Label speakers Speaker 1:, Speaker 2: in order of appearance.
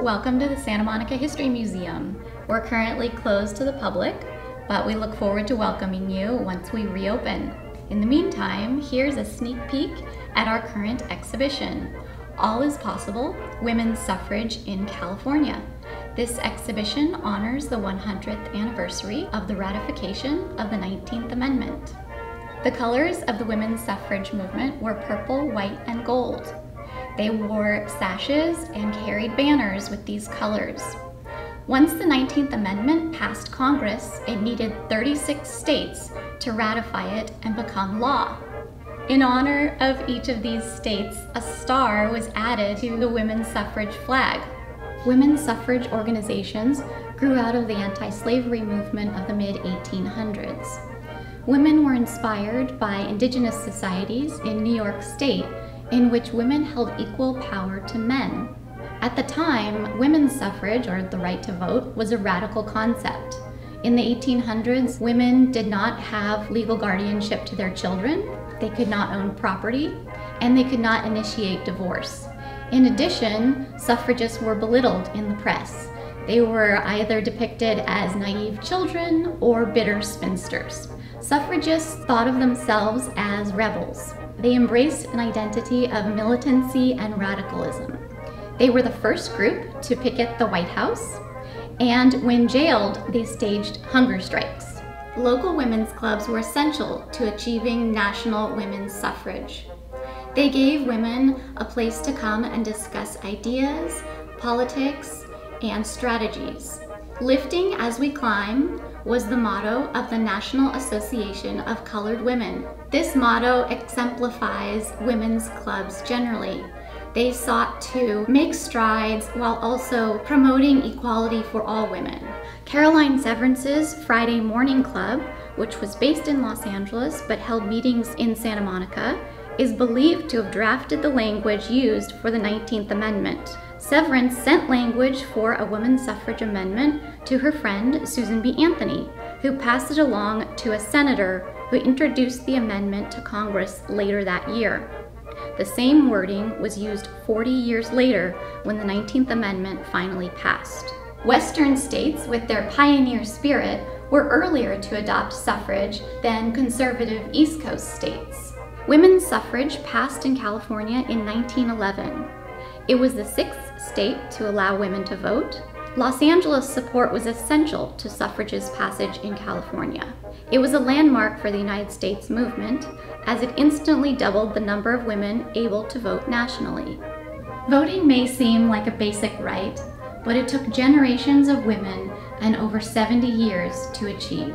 Speaker 1: Welcome to the Santa Monica History Museum. We're currently closed to the public, but we look forward to welcoming you once we reopen. In the meantime, here's a sneak peek at our current exhibition, All is Possible, Women's Suffrage in California. This exhibition honors the 100th anniversary of the ratification of the 19th Amendment. The colors of the women's suffrage movement were purple, white, and gold. They wore sashes and carried banners with these colors. Once the 19th Amendment passed Congress, it needed 36 states to ratify it and become law. In honor of each of these states, a star was added to the women's suffrage flag. Women's suffrage organizations grew out of the anti-slavery movement of the mid-1800s. Women were inspired by indigenous societies in New York State, in which women held equal power to men. At the time, women's suffrage, or the right to vote, was a radical concept. In the 1800s, women did not have legal guardianship to their children, they could not own property, and they could not initiate divorce. In addition, suffragists were belittled in the press. They were either depicted as naive children or bitter spinsters. Suffragists thought of themselves as rebels. They embraced an identity of militancy and radicalism. They were the first group to picket the White House, and when jailed, they staged hunger strikes. Local women's clubs were essential to achieving national women's suffrage. They gave women a place to come and discuss ideas, politics, and strategies. Lifting as we climb was the motto of the National Association of Colored Women. This motto exemplifies women's clubs generally. They sought to make strides while also promoting equality for all women. Caroline Severance's Friday Morning Club, which was based in Los Angeles but held meetings in Santa Monica, is believed to have drafted the language used for the 19th Amendment. Severance sent language for a women's suffrage amendment to her friend Susan B. Anthony, who passed it along to a senator who introduced the amendment to Congress later that year. The same wording was used 40 years later when the 19th Amendment finally passed. Western states, with their pioneer spirit, were earlier to adopt suffrage than conservative East Coast states. Women's suffrage passed in California in 1911. It was the 6th state to allow women to vote. Los Angeles' support was essential to suffrage's passage in California. It was a landmark for the United States movement, as it instantly doubled the number of women able to vote nationally. Voting may seem like a basic right, but it took generations of women and over 70 years to achieve.